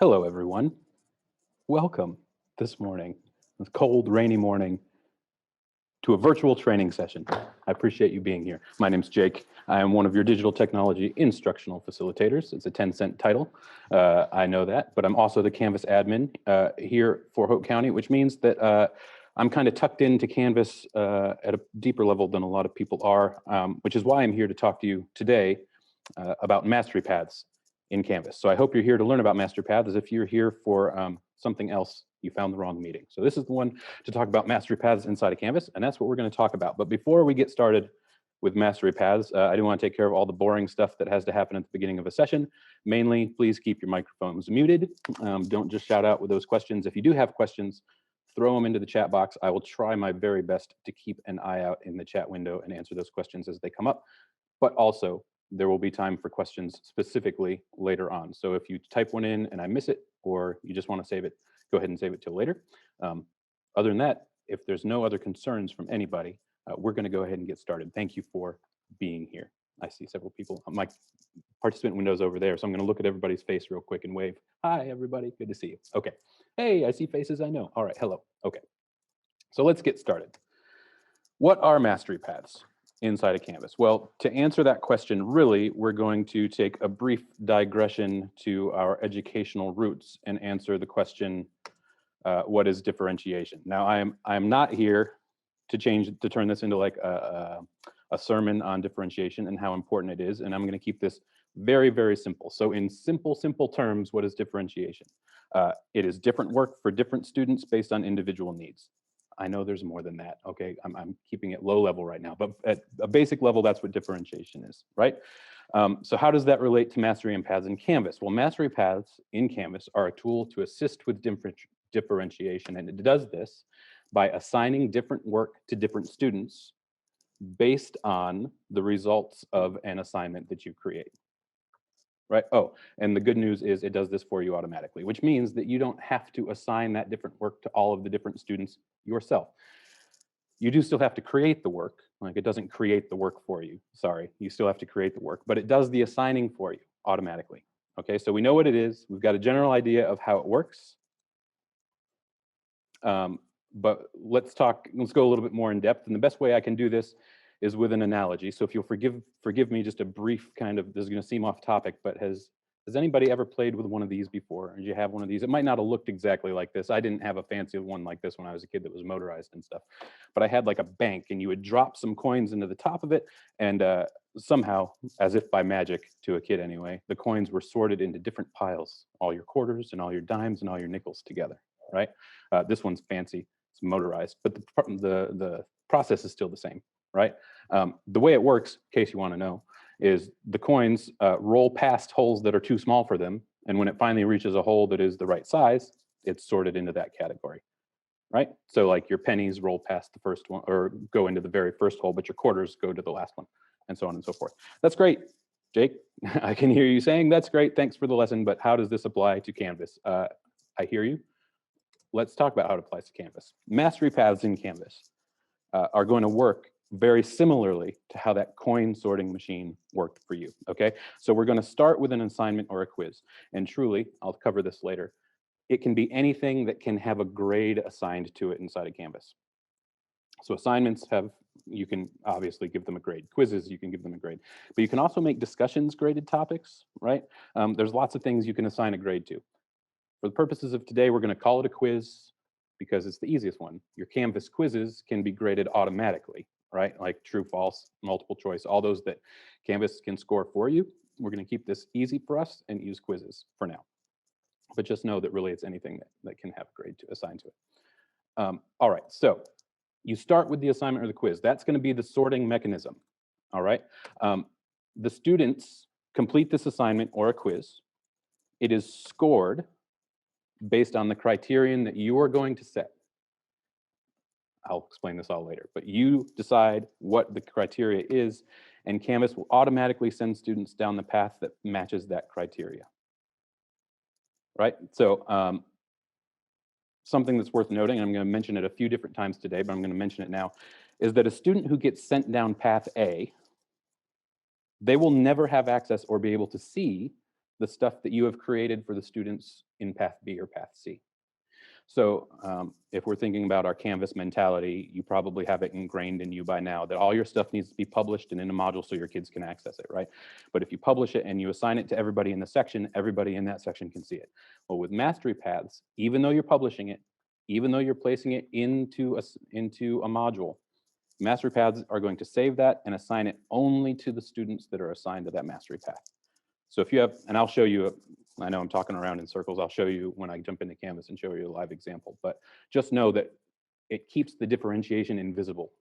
Hello, everyone. Welcome this morning, this cold, rainy morning, to a virtual training session. I appreciate you being here. My name's Jake. I am one of your digital technology instructional facilitators. It's a 10-cent title. I know that, but I'm also the Canvas admin here for Hope County, which means that I'm kind of tucked into Canvas at a deeper level than a lot of people are, which is why I'm here to talk to you today about mastery paths in Canvas. So I hope you're here to learn about mastery paths. As if you're here for something else, you found the wrong meeting. So this is the one to talk about mastery paths inside of Canvas, and that's what we're going to talk about. But before we get started with mastery paths, I do want to take care of all the boring stuff that has to happen at the beginning of a session. Mainly, please keep your microphones muted. Don't just shout out with those questions. If you do have questions, throw them into the chat box. I will try my very best to keep an eye out in the chat window and answer those questions as they come up. But also, there will be time for questions specifically later on. So if you type one in and I miss it, or you just want to save it, go ahead and save it till later. Other than that, if there's no other concerns from anybody, we're going to go ahead and get started. Thank you for being here. I see several people. My participant window's over there, so I'm going to look at everybody's face real quick and wave. Hi, everybody. Good to see you. Okay. Hey, I see faces I know. All right. Hello. Okay. So let's get started. What are mastery paths inside of Canvas? Well, to answer that question, really, we're going to take a brief digression to our educational roots and answer the question, what is differentiation? Now, I'm not here to turn this into like a sermon on differentiation and how important it is, and I'm going to keep this very, very simple. So in simple terms, what is differentiation? It is different work for different students based on individual needs. I know there's more than that, okay? I'm keeping it low level right now, but at a basic level, that's what differentiation is, right? So how does that relate to mastery and paths in Canvas? Well, mastery paths in Canvas are a tool to assist with differentiation, and it does this by assigning different work to different students based on the results of an assignment that you create. Right? Oh, and the good news is it does this for you automatically, which means that you don't have to assign that different work to all of the different students yourself. You do still have to create the work. Like, it doesn't create the work for you. Sorry, you still have to create the work, but it does the assigning for you automatically. Okay, so we know what it is. We've got a general idea of how it works. But let's go a little bit more in depth. And the best way I can do this is with an analogy. So if you'll forgive me just a brief kind of, this is going to seem off topic, but has anybody ever played with one of these before? Did you have one of these? It might not have looked exactly like this. I didn't have a fancy one like this when I was a kid that was motorized and stuff. But I had like a bank, and you would drop some coins into the top of it, and somehow, as if by magic to a kid anyway, the coins were sorted into different piles, all your quarters and all your dimes and all your nickels together, right? This one's fancy, it's motorized, but the process is still the same, right? The way it works, in case you want to know, is the coins roll past holes that are too small for them, and when it finally reaches a hole that is the right size, it's sorted into that category, right? So like your pennies roll past the first one, or go into the very first hole, but your quarters go to the last one, and so on and so forth. That's great, Jake. I can hear you saying that's great, thanks for the lesson, but how does this apply to Canvas? I hear you. Let's talk about how it applies to Canvas. Mastery paths in Canvas are going to work very similarly to how that coin sorting machine worked for you, okay? So we're going to start with an assignment or a quiz. And truly, I'll cover this later, it can be anything that can have a grade assigned to it inside of Canvas. So assignments you can obviously give them a grade. Quizzes, you can give them a grade. But you can also make discussions graded topics, right? There's lots of things you can assign a grade to. For the purposes of today, we're going to call it a quiz because it's the easiest one. Your Canvas quizzes can be graded automatically, right? Like true, false, multiple choice, all those that Canvas can score for you. We're going to keep this easy for us and use quizzes for now. But just know that really it's anything that can have a grade assigned to it. All right, so you start with the assignment or the quiz. That's going to be the sorting mechanism, all right? The students complete this assignment or a quiz. It is scored based on the criterion that you are going to set. I'll explain this all later, but you decide what the criteria is, and Canvas will automatically send students down the path that matches that criteria, right? So something that's worth noting, and I'm going to mention it a few different times today, but I'm going to mention it now, is that a student who gets sent down path A, they will never have access or be able to see the stuff that you have created for the students in Path B or Path C. So if we're thinking about our Canvas mentality, you probably have it ingrained in you by now that all your stuff needs to be published and in a module so your kids can access it, right? But if you publish it and you assign it to everybody in the section, everybody in that section can see it. Well, with Mastery Paths, even though you're publishing it, even though you're placing it into a module, Mastery Paths are going to save that and assign it only to the students that are assigned to that Mastery Path. So if you have, and I'll show you, I know I'm talking around in circles, I'll show you when I jump into Canvas and show you a live example, but just know that it keeps the differentiation invisible,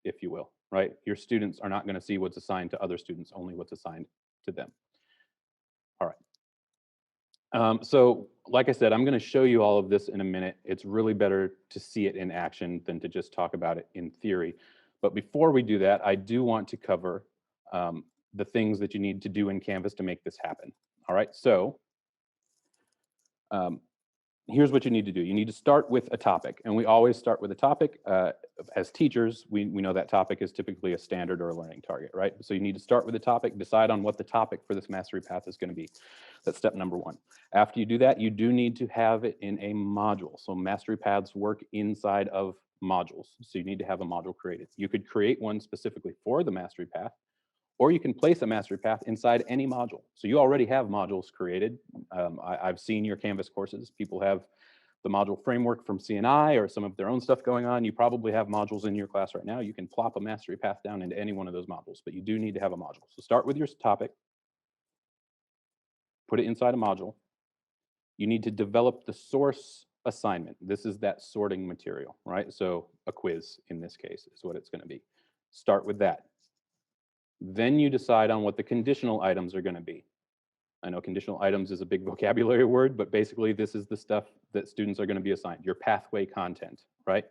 if you will, right? Your students are not going to see what's assigned to other students, only what's assigned to them. All right. So like I said, I'm going to show you all of this in a minute. It's really better to see it in action than to just talk about it in theory. But before we do that, I do want to cover the things that you need to do in Canvas to make this happen. All right, so here's what you need to do. You need to start with a topic, and we always start with a topic. As teachers, we know that topic is typically a standard or a learning target, right? So you need to start with a topic, decide on what the topic for this Mastery Path is going to be. That's step number one. After you do that, you do need to have it in a module. So Mastery Paths work inside of modules. So you need to have a module created. You could create one specifically for the Mastery Path, or you can place a Mastery Path inside any module. So you already have modules created. I've seen your Canvas courses. People have the module framework from CNI or some of their own stuff going on. You probably have modules in your class right now. You can plop a Mastery Path down into any one of those modules, but you do need to have a module. So start with your topic, put it inside a module. You need to develop the source assignment. This is that sorting material, right? So a quiz in this case is what it's going to be. Start with that. Then you decide on what the conditional items are going to be. I know conditional items is a big vocabulary word, but basically this is the stuff that students are going to be assigned, your pathway content, right?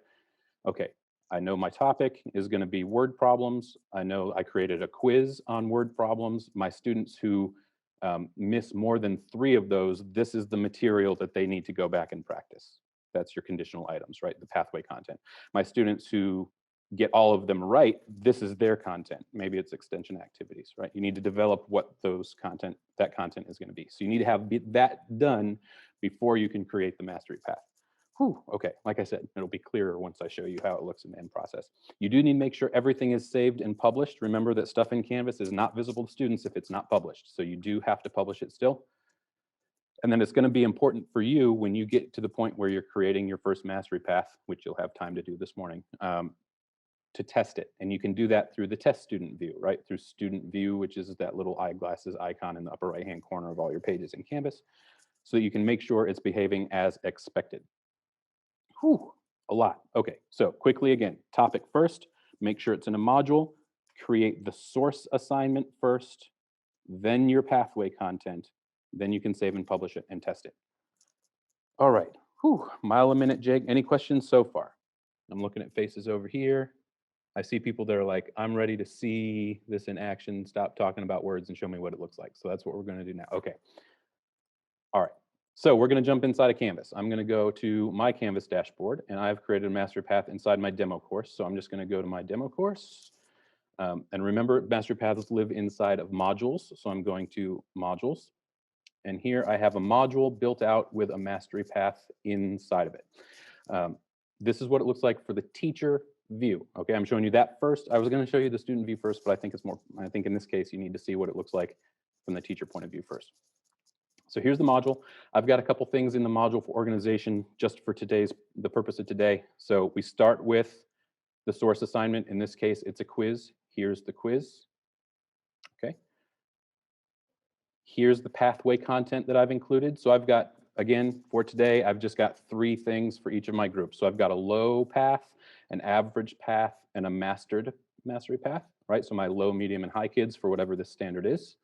Okay, I know my topic is going to be word problems. I know I created a quiz on word problems. My students who miss more than 3 of those, this is the material that they need to go back and practice. That's your conditional items, right? The pathway content. My students who get all of them right, this is their content. Maybe it's extension activities, right? You need to develop what that content is going to be. So you need to have that done before you can create the Mastery Path. Whew, okay, like I said, it'll be clearer once I show you how it looks in the end process. You do need to make sure everything is saved and published. Remember that stuff in Canvas is not visible to students if it's not published. So you do have to publish it still. And then it's going to be important for you when you get to the point where you're creating your first Mastery Path, which you'll have time to do this morning, to test it. And you can do that through the test student view, right? Through student view, which is that little eyeglasses icon in the upper right-hand corner of all your pages in Canvas, so that you can make sure it's behaving as expected. Whew, a lot. Okay, so quickly again, topic first, make sure it's in a module, create the source assignment first, then your pathway content, then you can save and publish it and test it. All right, whew, mile a minute, Jake. Any questions so far? I'm looking at faces over here. I see people that are like, I'm ready to see this in action, stop talking about words and show me what it looks like. So that's what we're going to do now. Okay. All right. So we're going to jump inside of Canvas. I'm going to go to my Canvas dashboard, and I've created a Mastery Path inside my demo course. So I'm just going to go to my demo course. And remember, Mastery Paths live inside of modules. So I'm going to modules. And here I have a module built out with a Mastery Path inside of it. This is what it looks like for the teacher view. Okay, I'm showing you that first. I was going to show you the student view first, but I think in this case, you need to see what it looks like from the teacher point of view first. So here's the module. I've got a couple things in the module for organization just for the purpose of today. So we start with the source assignment. In this case, it's a quiz. Here's the quiz. Okay. Here's the pathway content that I've included. So I've got, again, for today, I've just got 3 things for each of my groups. So I've got a low path, an average path, and a mastery path, right? So my low, medium, and high kids for whatever this standard is.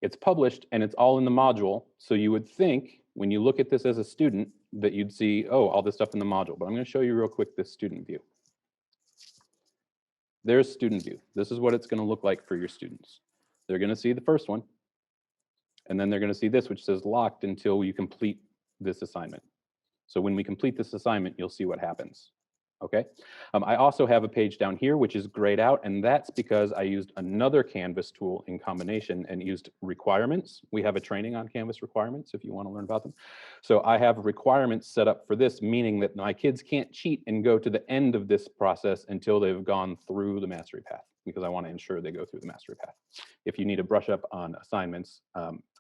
It's published and it's all in the module. So you would think when you look at this as a student that you'd see, oh, all this stuff in the module. But I'm going to show you real quick this student view. There's student view. This is what it's going to look like for your students. They're going to see the first one. And then they're going to see this, which says locked until you complete this assignment. So when we complete this assignment, you'll see what happens. Okay. I also have a page down here which is grayed out, and that's because I used another Canvas tool in combination and used requirements. We have a training on Canvas requirements if you want to learn about them. So I have requirements set up for this, meaning that my kids can't cheat and go to the end of this process until they've gone through the mastery path, because I want to ensure they go through the mastery path. If you need a brush up on assignments,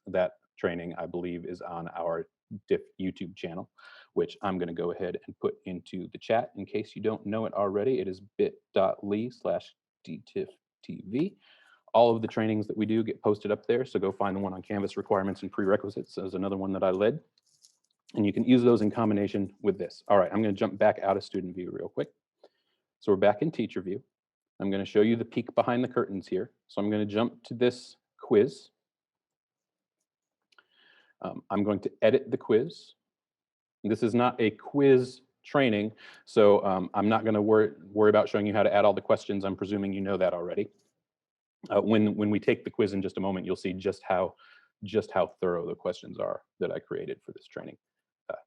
that training, I believe, is on our Diff YouTube channel, which I'm going to go ahead and put into the chat in case you don't know it already. It is bit.ly/dtiftv. All of the trainings that we do get posted up there, so go find the one on Canvas requirements and prerequisites. There's another one that I led, and you can use those in combination with this. All right, I'm going to jump back out of student view real quick. So we're back in teacher view. I'm going to show you the peek behind the curtains here. So I'm going to jump to this quiz. I'm going to edit the quiz. This is not a quiz training, so I'm not going to worry about showing you how to add all the questions. I'm presuming you know that already. When we take the quiz in just a moment, you'll see just how thorough the questions are that I created for this training.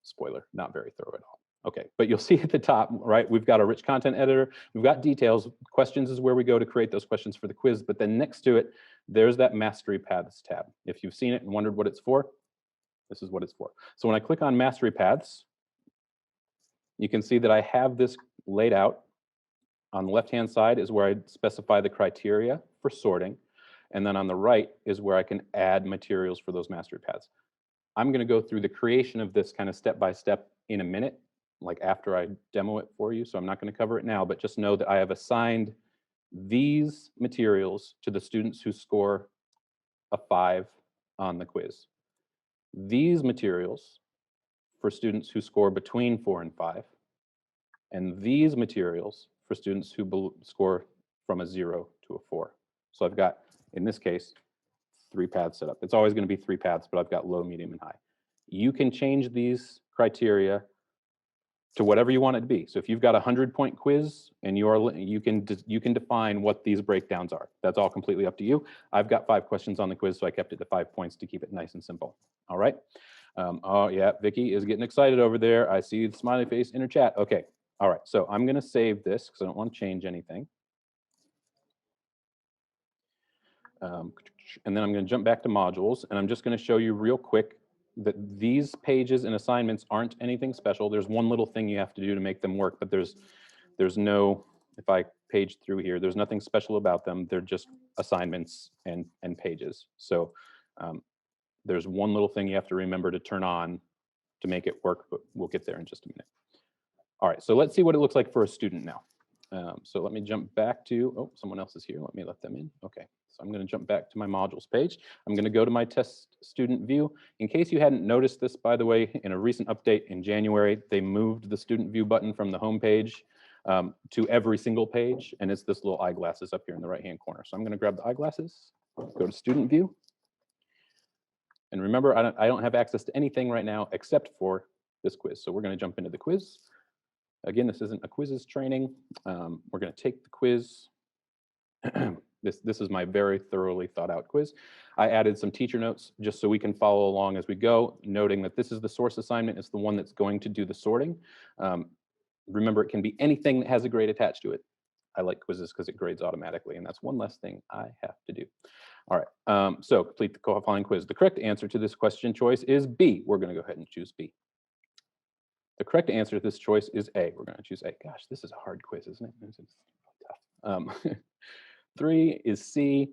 Spoiler, not very thorough at all. Okay, but you'll see at the top, right, we've got a rich content editor, we've got details. Questions is where we go to create those questions for the quiz, but then next to it, there's that Mastery Paths tab. If you've seen it and wondered what it's for, this is what it's for. So when I click on Mastery Paths, you can see that I have this laid out. On the left-hand side is where I specify the criteria for sorting, and then on the right is where I can add materials for those mastery paths. I'm going to go through the creation of this kind of step-by-step in a minute, like after I demo it for you, so I'm not going to cover it now, but just know that I have assigned these materials to the students who score a 5 on the quiz. These materials for students who score between 4 and 5, and these materials for students who score from a 0 to a 4. So I've got, in this case, 3 paths set up. It's always going to be 3 paths, but I've got low, medium, and high. You can change these criteria to whatever you want it to be. So if you've got a 100-point quiz and you can define what these breakdowns are. That's all completely up to you. I've got 5 questions on the quiz, so I kept it to 5 points to keep it nice and simple. All right. Oh yeah, Vicky is getting excited over there. I see the smiley face in her chat. Okay. All right, so I'm going to save this because I don't want to change anything. And then I'm going to jump back to modules, and I'm just going to show you real quick that these pages and assignments aren't anything special. There's one little thing you have to do to make them work, but there's no, if I page through here, there's nothing special about them. They're just assignments and pages. So there's one little thing you have to remember to turn on to make it work, but we'll get there in just a minute. All right, so let's see what it looks like for a student now. So let me jump back to, oh, someone else is here. Let me let them in. Okay, so I'm going to jump back to my modules page. I'm going to go to my test student view. In case you hadn't noticed this, by the way, in a recent update in January, they moved the student view button from the home page to every single page, and it's this little eyeglasses up here in the right-hand corner. So I'm going to grab the eyeglasses, go to student view. And remember, I don't have access to anything right now except for this quiz. So we're going to jump into the quiz. Again, this isn't a quizzes training. We're going to take the quiz. This is my very thoroughly thought out quiz. I added some teacher notes just so we can follow along as we go, noting that this is the source assignment. It's the one that's going to do the sorting. Remember, it can be anything that has a grade attached to it. I like quizzes because it grades automatically, and that's one less thing I have to do. All right, so complete the following quiz. The correct answer to this question choice is B. We're going to go ahead and choose B. The correct answer to this choice is A. We're going to choose A. Gosh, this is a hard quiz, isn't it? This is tough. 3 is C.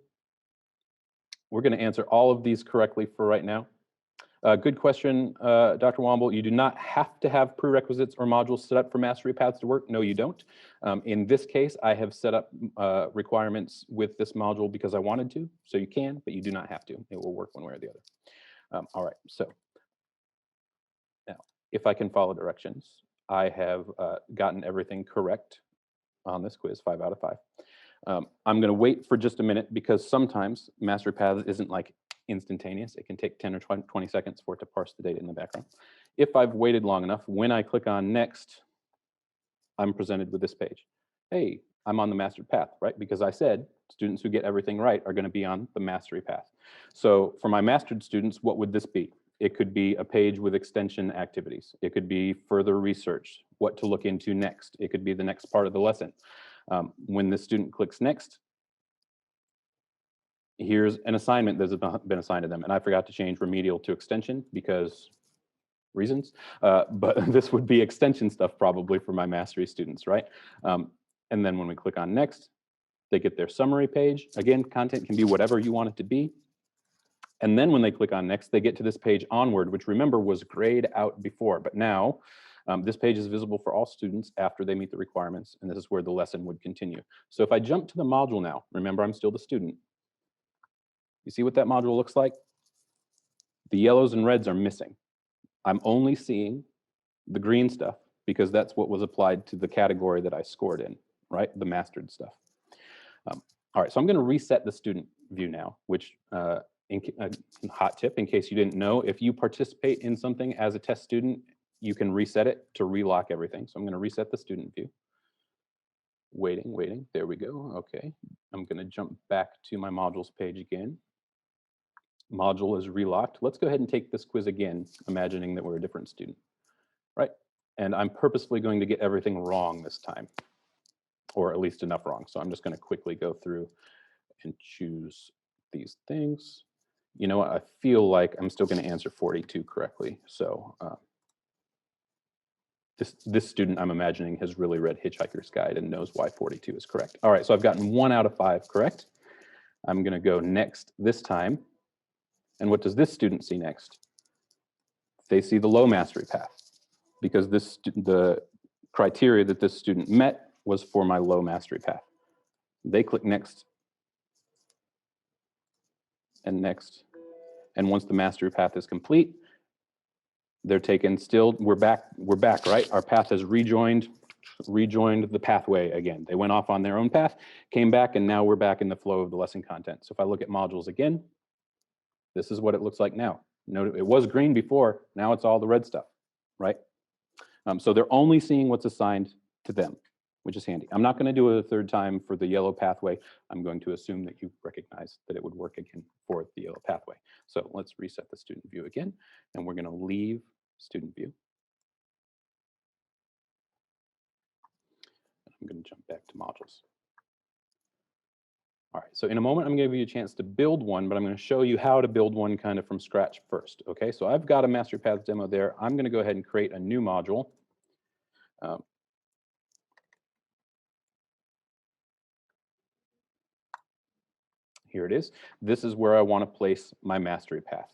We're going to answer all of these correctly for right now. Good question, Dr. Womble. You do not have to have prerequisites or modules set up for Mastery Paths to work. No, you don't. In this case, I have set up requirements with this module because I wanted to. So you can, but you do not have to. It will work one way or the other. All right, so now, if I can follow directions, I have gotten everything correct on this quiz, 5 out of 5. I'm going to wait for just a minute because sometimes Mastery Paths isn't like instantaneous. It can take 10 or 20 seconds for it to parse the data in the background. If I've waited long enough, when I click on next, I'm presented with this page. Hey, I'm on the mastered path, right? Because I said students who get everything right are going to be on the mastery path. So for my mastered students, what would this be? It could be a page with extension activities. It could be further research, what to look into next. It could be the next part of the lesson. When the student clicks next, here's an assignment that's been assigned to them. And I forgot to change remedial to extension because reasons, but this would be extension stuff probably for my mastery students, right? And then when we click on next, they get their summary page. Again, content can be whatever you want it to be. And then when they click on next, they get to this page onward, which remember was grayed out before, but now this page is visible for all students after they meet the requirements, and this is where the lesson would continue. So if I jump to the module now, remember I'm still the student. You see what that module looks like? The yellows and reds are missing. I'm only seeing the green stuff because that's what was applied to the category that I scored in, right? The mastered stuff. All right, so I'm going to reset the student view now, which hot tip in case you didn't know, if you participate in something as a test student, you can reset it to relock everything. So I'm going to reset the student view. Waiting, there we go. Okay, I'm going to jump back to my modules page again. Module is relocked. Let's go ahead and take this quiz again, imagining that we're a different student, right? And I'm purposefully going to get everything wrong this time, or at least enough wrong. So I'm just going to quickly go through and choose these things. You know what, I feel like I'm still going to answer 42 correctly. So this student, I'm imagining, has really read Hitchhiker's Guide and knows why 42 is correct. All right, so I've gotten 1 out of 5 correct. I'm going to go next this time. And what does this student see next? They see the low mastery path, because the criteria that this student met was for my low mastery path. They click next and next. And once the mastery path is complete, they're taken still, we're back, right? Our path has rejoined the pathway again. They went off on their own path, came back, and now we're back in the flow of the lesson content. So if I look at modules again, this is what it looks like now. Note it was green before, now it's all the red stuff, right? So they're only seeing what's assigned to them, which is handy. I'm not going to do it a third time for the yellow pathway. I'm going to assume that you recognize that it would work again for the yellow pathway. So let's reset the student view again, and we're going to leave student view. I'm going to jump back to modules. All right, so in a moment, I'm going to give you a chance to build one, but I'm going to show you how to build one kind of from scratch first. Okay, so I've got a Mastery Paths demo there. I'm going to go ahead and create a new module. Here it is. This is where I want to place my mastery path.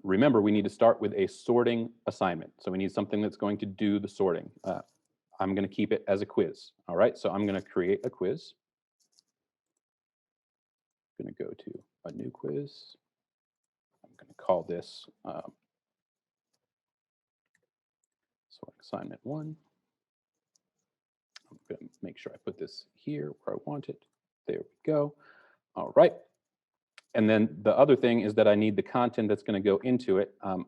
Remember, we need to start with a sorting assignment. So we need something that's going to do the sorting. I'm going to keep it as a quiz. All right, so I'm going to create a quiz. I'm going to go to a new quiz. I'm going to call this sort assignment 1. I'm going to make sure I put this here where I want it. There we go. All right. And then the other thing is that I need the content that's going to go into it. I'm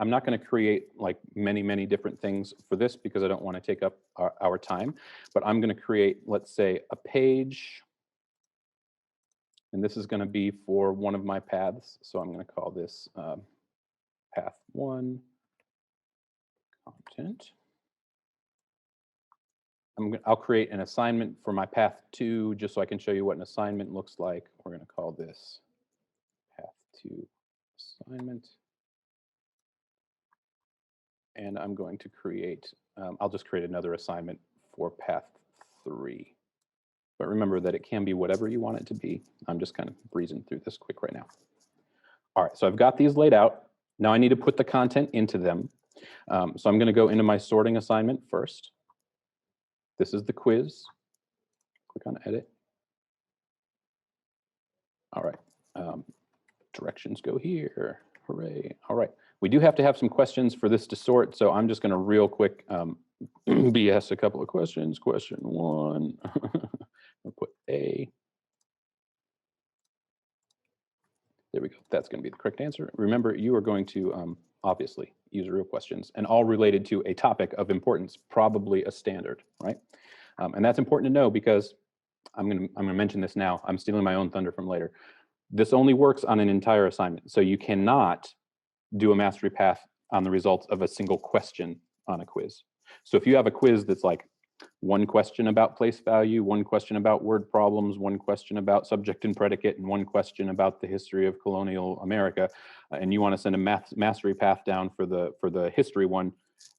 not going to create like many different things for this because I don't want to take up our time, but I'm going to create, let's say, a page. And this is going to be for one of my paths. So I'm going to call this path 1 content. I'll create an assignment for my path 2 just so I can show you what an assignment looks like. We're going to call this path 2 assignment. And I'm going to create, I'll just create another assignment for path 3. But remember that it can be whatever you want it to be. I'm just kind of breezing through this quick right now. All right, so I've got these laid out. Now I need to put the content into them. So I'm going to go into my sorting assignment first. This is the quiz. Click on edit. All right, directions go here. Hooray. All right, we do have to have some questions for this to sort, so I'm just going to real quick BS a couple of questions. Question 1, I'll put A. There we go. That's going to be the correct answer. Remember, you are going to obviously use real questions and all related to a topic of importance, probably a standard, right? And that's important to know because I'm going to mention this now. I'm stealing my own thunder from later. This only works on an entire assignment. So you cannot do a mastery path on the results of a single question on a quiz. So if you have a quiz that's like one question about place value, one question about word problems, one question about subject and predicate, and one question about the history of colonial America, and you want to send a mastery path down for the history one,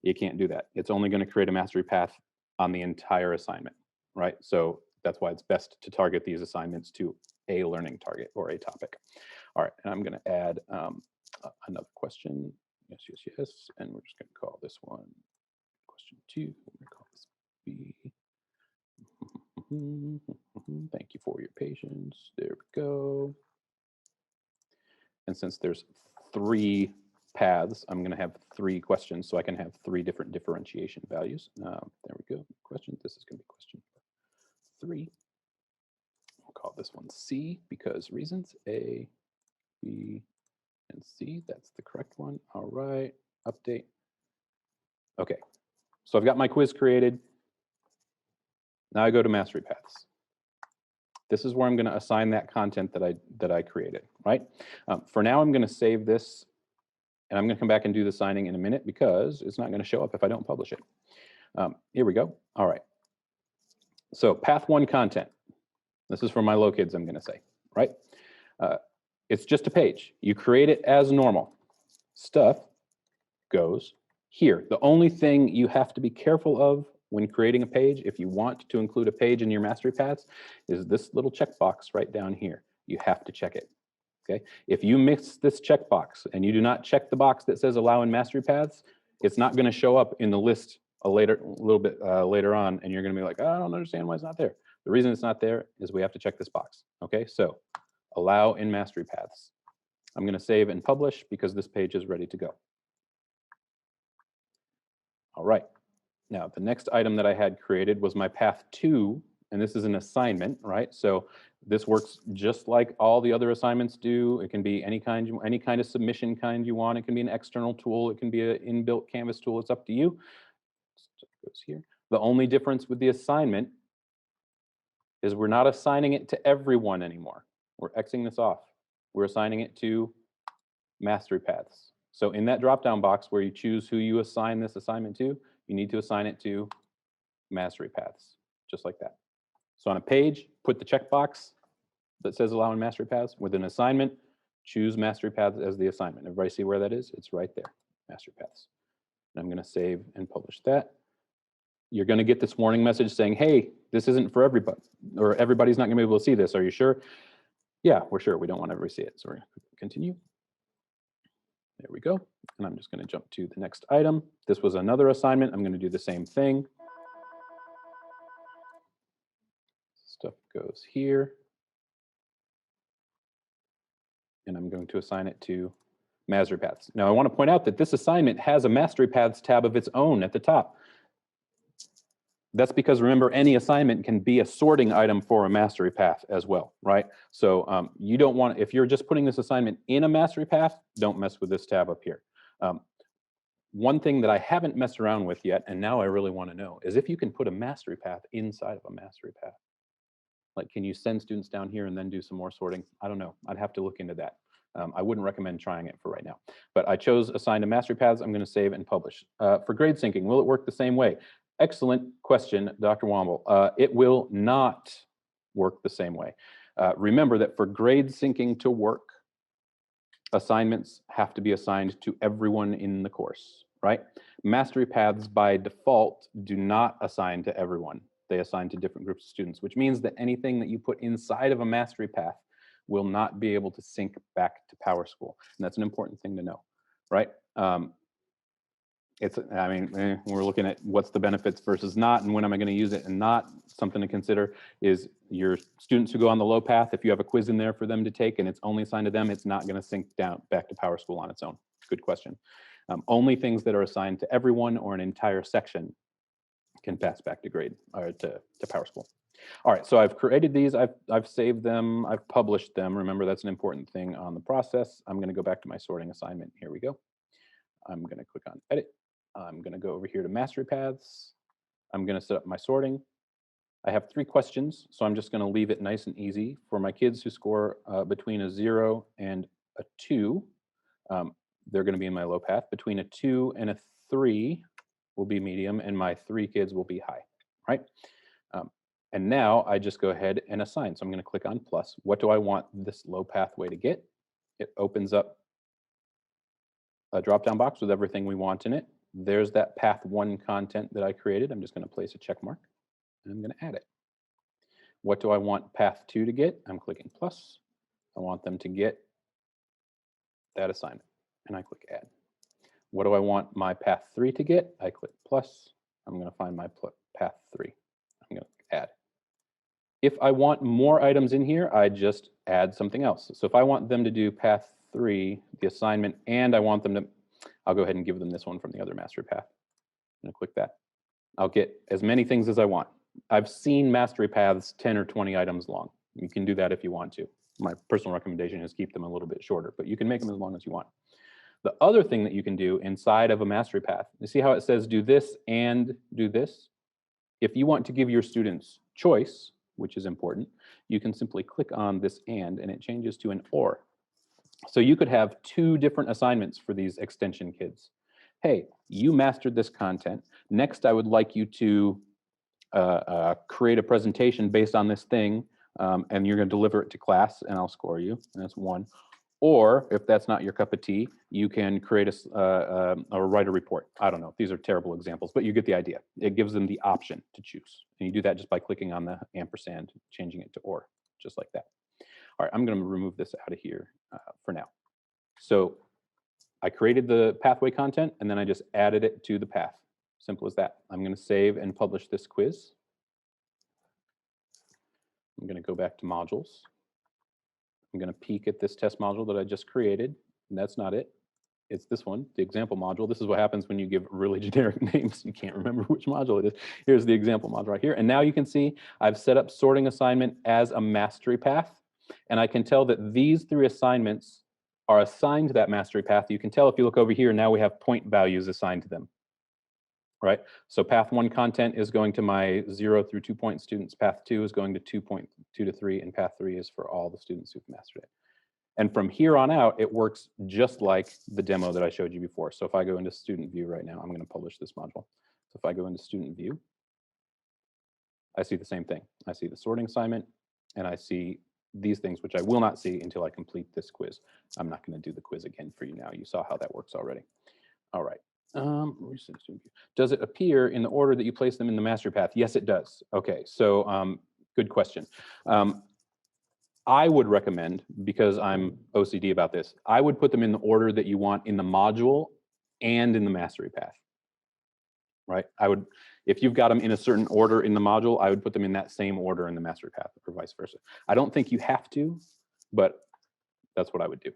you can't do that. It's only going to create a mastery path on the entire assignment, right? So that's why it's best to target these assignments to a learning target or a topic. All right, and I'm going to add another question. Yes, yes, yes. And we're just going to call this one question 2. We're going to call this B. Thank you for your patience. There we go. And since there's 3 paths, I'm going to have 3 questions, so I can have 3 different differentiation values. There we go. Question. This is going to be question 3. We'll call this one C because reasons. A, B, and C. That's the correct one. All right. Update. Okay. So I've got my quiz created. Now I go to mastery paths. This is where I'm going to assign that content that I created, right? For now, I'm going to save this, and I'm going to come back and do the signing in a minute because it's not going to show up if I don't publish it. Here we go. All right. So path 1 content. This is for my low kids, I'm going to say, right? It's just a page. You create it as normal. Stuff goes here. The only thing you have to be careful of when creating a page, if you want to include a page in your mastery paths, is this little checkbox right down here. You have to check it. Okay. If you miss this checkbox and you do not check the box that says allow in mastery paths, it's not going to show up in the list a little bit later on, and you're going to be like, oh, I don't understand why it's not there. The reason it's not there is we have to check this box. Okay. So allow in mastery paths. I'm going to save and publish because this page is ready to go. All right. Now, the next item that I had created was my path 2, and this is an assignment, right? So this works just like all the other assignments do. It can be any kind of submission kind you want. It can be an external tool. It can be an inbuilt Canvas tool. It's up to you. So it goes here. The only difference with the assignment is we're not assigning it to everyone anymore. We're Xing this off. We're assigning it to mastery paths. So in that drop-down box where you choose who you assign this assignment to, you need to assign it to mastery paths, just like that. So on a page, put the checkbox that says allow in mastery paths. With an assignment, choose mastery paths as the assignment. Everybody see where that is? It's right there, mastery paths. And I'm going to save and publish that. You're going to get this warning message saying, hey, this isn't for everybody, or everybody's not going to be able to see this. Are you sure? Yeah, we're sure. We don't want everybody to see it. So we're going to continue. There we go. And I'm just going to jump to the next item. This was another assignment. I'm going to do the same thing. Stuff goes here. And I'm going to assign it to mastery paths. Now I want to point out that this assignment has a mastery paths tab of its own at the top. That's because, remember, any assignment can be a sorting item for a mastery path as well, right? So you don't want, if you're just putting this assignment in a mastery path, don't mess with this tab up here. One thing that I haven't messed around with yet, and now I really want to know, is if you can put a mastery path inside of a mastery path. Like, can you send students down here and then do some more sorting? I don't know. I'd have to look into that. I wouldn't recommend trying it for right now. But I chose assign to mastery paths. I'm going to save and publish. For grade syncing, will it work the same way? Excellent question, Dr. Womble. It will not work the same way. Remember that for grade syncing to work, assignments have to be assigned to everyone in the course, right? Mastery paths by default do not assign to everyone. They assign to different groups of students, which means that anything that you put inside of a mastery path will not be able to sync back to PowerSchool. And that's an important thing to know, right? We're looking at what's the benefits versus not, and when am I going to use it and not. Something to consider is your students who go on the low path, if you have a quiz in there for them to take and it's only assigned to them, it's not going to sync down back to PowerSchool on its own. Good question. Only things that are assigned to everyone or an entire section can pass back to grade or to PowerSchool. All right, so I've created these, I've saved them, I've published them. Remember, that's an important thing on the process. I'm going to go back to my sorting assignment. Here we go. I'm going to click on edit. I'm going to go over here to mastery paths. I'm going to set up my sorting. I have 3 questions, so I'm just going to leave it nice and easy. For my kids who score between a 0 and a 2, they're going to be in my low path. Between a 2 and a 3 will be medium, and my 3 kids will be high, right? And now I just go ahead and assign. So I'm going to click on plus. What do I want this low pathway to get? It opens up a drop-down box with everything we want in it. There's that path 1 content that I created. I'm just going to place a check mark, and I'm going to add it. What do I want path 2 to get? I'm clicking plus. I want them to get that assignment, and I click add. What do I want my path 3 to get? I click plus. I'm going to find my path 3. I'm going to add. If I want more items in here, I just add something else. So if I want them to do path 3, the assignment, and I want them to, I'll go ahead and give them this one from the other mastery path. I'm going to click that. I'll get as many things as I want. I've seen mastery paths 10 or 20 items long. You can do that if you want to. My personal recommendation is keep them a little bit shorter, but you can make them as long as you want. The other thing that you can do inside of a mastery path, you see how it says do this and do this? If you want to give your students choice, which is important, you can simply click on this and it changes to an or. So you could have 2 different assignments for these extension kids. Hey, you mastered this content. Next, I would like you to create a presentation based on this thing, and you're going to deliver it to class, and I'll score you. And that's 1. Or if that's not your cup of tea, you can create or write a report. I don't know. These are terrible examples, but you get the idea. It gives them the option to choose. And you do that just by clicking on the ampersand, changing it to or, just like that. All right, I'm going to remove this out of here for now. So I created the pathway content, and then I just added it to the path. Simple as that. I'm going to save and publish this quiz. I'm going to go back to modules. I'm going to peek at this test module that I just created, and that's not it. It's this one, the example module. This is what happens when you give really generic names. You can't remember which module it is. Here's the example module right here. And now you can see I've set up sorting assignment as a mastery path, and I can tell that these 3 assignments are assigned to that mastery path. You can tell if you look over here, now we have point values assigned to them. Right? So path 1 content is going to my 0 through 2 point students. Path 2 is going to 2.2 to 3, and path 3 is for all the students who've mastered it. And from here on out, it works just like the demo that I showed you before. So if I go into student view right now, I'm going to publish this module. So if I go into student view, I see the same thing. I see the sorting assignment, and I see these things, which I will not see until I complete this quiz. I'm not going to do the quiz again for you now. You saw how that works already. All right. Does it appear in the order that you place them in the mastery path? Yes, it does. Okay, so good question. I would recommend, because I'm OCD about this, I would put them in the order that you want in the module and in the mastery path. Right? I would, if you've got them in a certain order in the module, I would put them in that same order in the mastery path, or vice versa. I don't think you have to, but that's what I would do.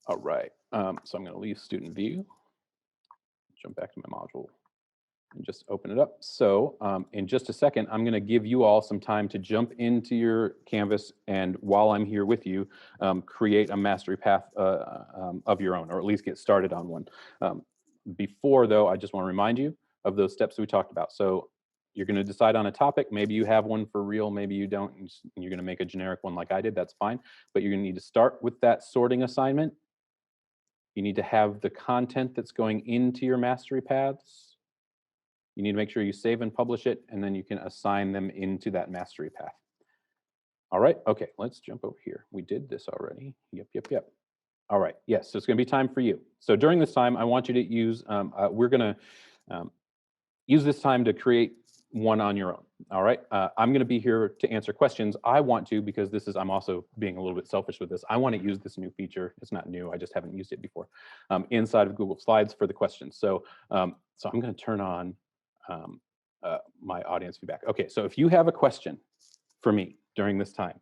All right, so I'm going to leave student view, jump back to my module, and just open it up. So in just a second, I'm going to give you all some time to jump into your Canvas, and while I'm here with you, create a mastery path of your own, or at least get started on one. Before, though, I just want to remind you of those steps we talked about. So you're going to decide on a topic. Maybe you have one for real, maybe you don't, and you're going to make a generic one like I did. That's fine. But you're going to need to start with that sorting assignment. You need to have the content that's going into your mastery paths. You need to make sure you save and publish it, and then you can assign them into that mastery path. All right, okay, let's jump over here. We did this already. Yep. All right, yes, so it's gonna be time for you. So during this time, I want you to use, we're gonna use this time to create one on your own, all right? I'm gonna be here to answer questions. I want to, because this is, I'm also being a little bit selfish with this. I wanna use this new feature. It's not new, I just haven't used it before, inside of Google Slides for the questions. So, so I'm gonna turn on my audience feedback. Okay, so if you have a question for me during this time,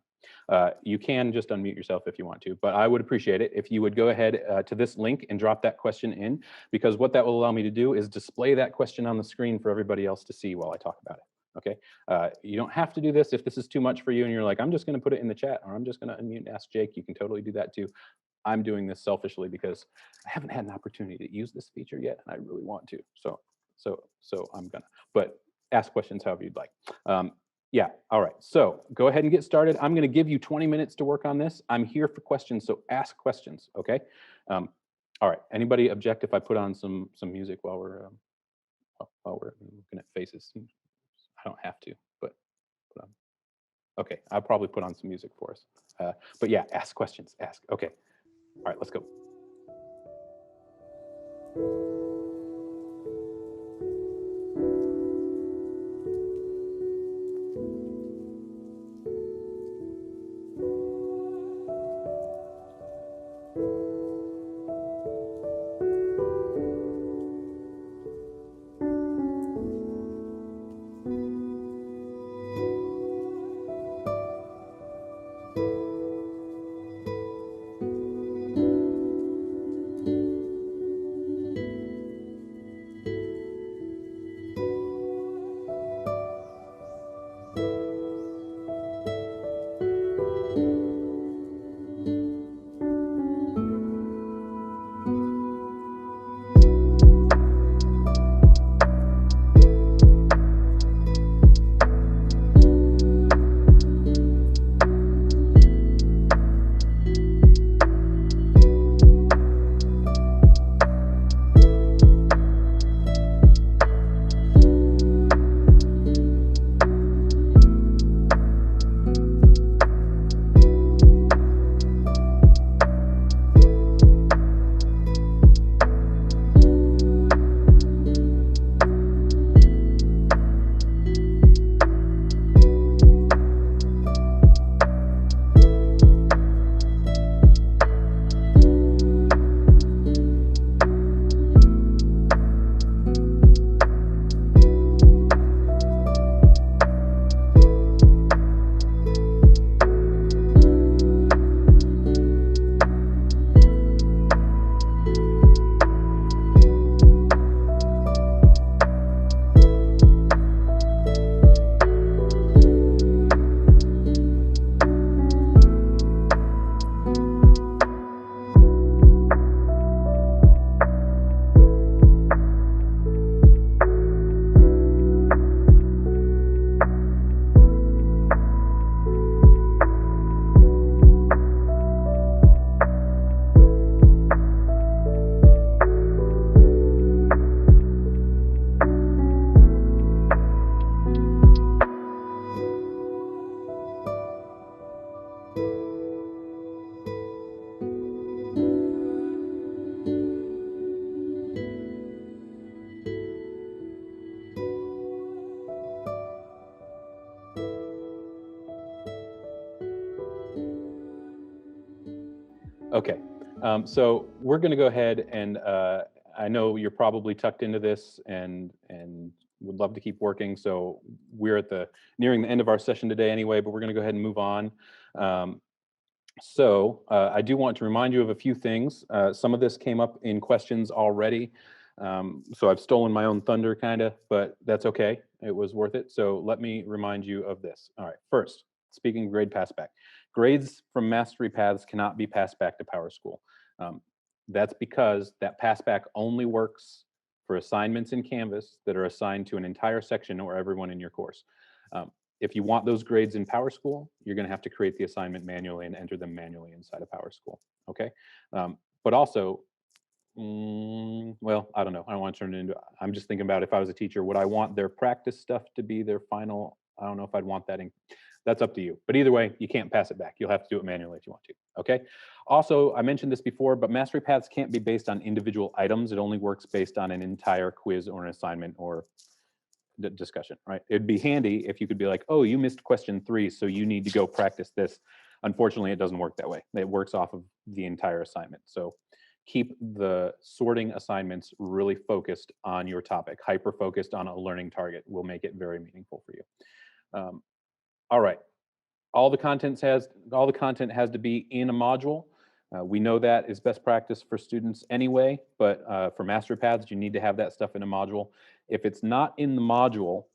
you can just unmute yourself if you want to, but I would appreciate it if you would go ahead to this link and drop that question in, because what that will allow me to do is display that question on the screen for everybody else to see while I talk about it. Okay, you don't have to do this if this is too much for you and you're like, I'm just going to put it in the chat, or I'm just going to unmute and ask Jake. You can totally do that too. I'm doing this selfishly because I haven't had an opportunity to use this feature yet, and I really want to. So I'm gonna, but ask questions however you'd like. Yeah, all right. So go ahead and get started. I'm going to give you 20 minutes to work on this. I'm here for questions, so ask questions, okay? All right. Anybody object if I put on some music while we're looking at faces? I don't have to, but okay. I'll probably put on some music for us. But yeah, ask questions. Ask. Okay. All right. Let's go. Okay, so we're going to go ahead and I know you're probably tucked into this and would love to keep working. So we're at nearing the end of our session today anyway, but we're going to go ahead and move on. I do want to remind you of a few things. Some of this came up in questions already. So I've stolen my own thunder kind of, but that's okay. It was worth it. So let me remind you of this. All right, first, speaking of grade passback. Grades from Mastery Paths cannot be passed back to PowerSchool. That's because that passback only works for assignments in Canvas that are assigned to an entire section or everyone in your course. If you want those grades in PowerSchool, you're going to have to create the assignment manually and enter them manually inside of PowerSchool. Okay, but also, well, I don't know. I don't want to turn it into. I'm just thinking about if I was a teacher, would I want their practice stuff to be their final? I don't know if I'd want that in. That's up to you. But either way, you can't pass it back. You'll have to do it manually if you want to. Okay. Also, I mentioned this before, but Mastery Paths can't be based on individual items. It only works based on an entire quiz or an assignment or discussion, right? It'd be handy if you could be like, oh, you missed question 3, so you need to go practice this. Unfortunately, it doesn't work that way. It works off of the entire assignment. So keep the sorting assignments really focused on your topic. Hyper-focused on a learning target will make it very meaningful for you. All right. All the content has to be in a module. We know that is best practice for students anyway, but for Mastery Paths, you need to have that stuff in a module. If it's not in the module,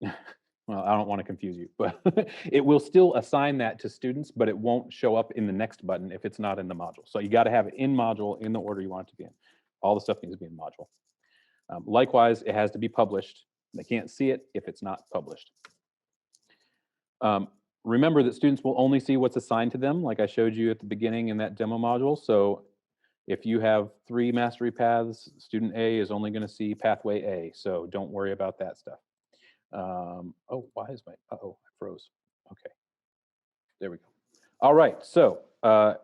well, I don't want to confuse you, but it will still assign that to students, but it won't show up in the next button if it's not in the module. So you got to have it in module in the order you want it to be in. All the stuff needs to be in module. Likewise, it has to be published. They can't see it if it's not published. Remember that students will only see what's assigned to them, like I showed you at the beginning in that demo module. So if you have 3 mastery paths, student A is only going to see pathway A. So don't worry about that stuff. Oh, why is my, uh-oh, I froze. Okay, there we go. All right, so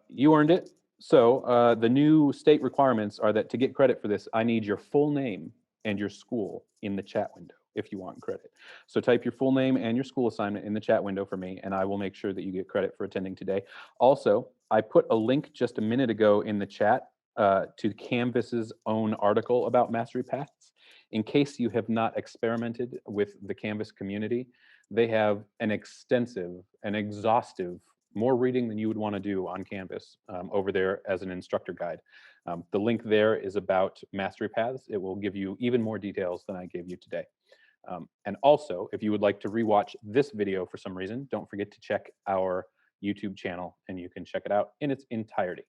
you earned it. So the new state requirements are that to get credit for this, I need your full name and your school in the chat window if you want credit. So type your full name and your school assignment in the chat window for me, and I will make sure that you get credit for attending today. Also, I put a link just a minute ago in the chat to Canvas's own article about Mastery Paths. In case you have not experimented with the Canvas community, they have an extensive and exhaustive, more reading than you would want to do on Canvas over there as an instructor guide. The link there is about Mastery Paths. It will give you even more details than I gave you today. And also, if you would like to rewatch this video for some reason, don't forget to check our YouTube channel and you can check it out in its entirety.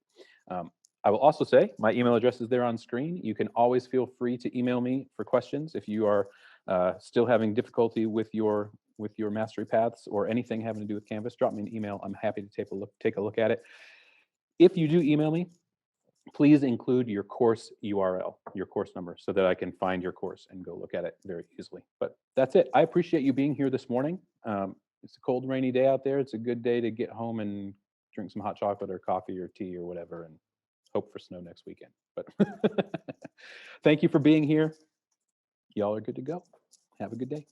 I will also say my email address is there on screen. You can always feel free to email me for questions if you are still having difficulty with your mastery paths or anything having to do with Canvas. Drop me an email. I'm happy to take a look at it. If you do email me, please include your course URL, your course number, so that I can find your course and go look at it very easily. But that's it. I appreciate you being here this morning. It's a cold, rainy day out there. It's a good day to get home and drink some hot chocolate or coffee or tea or whatever and hope for snow next weekend. But thank you for being here. Y'all are good to go. Have a good day.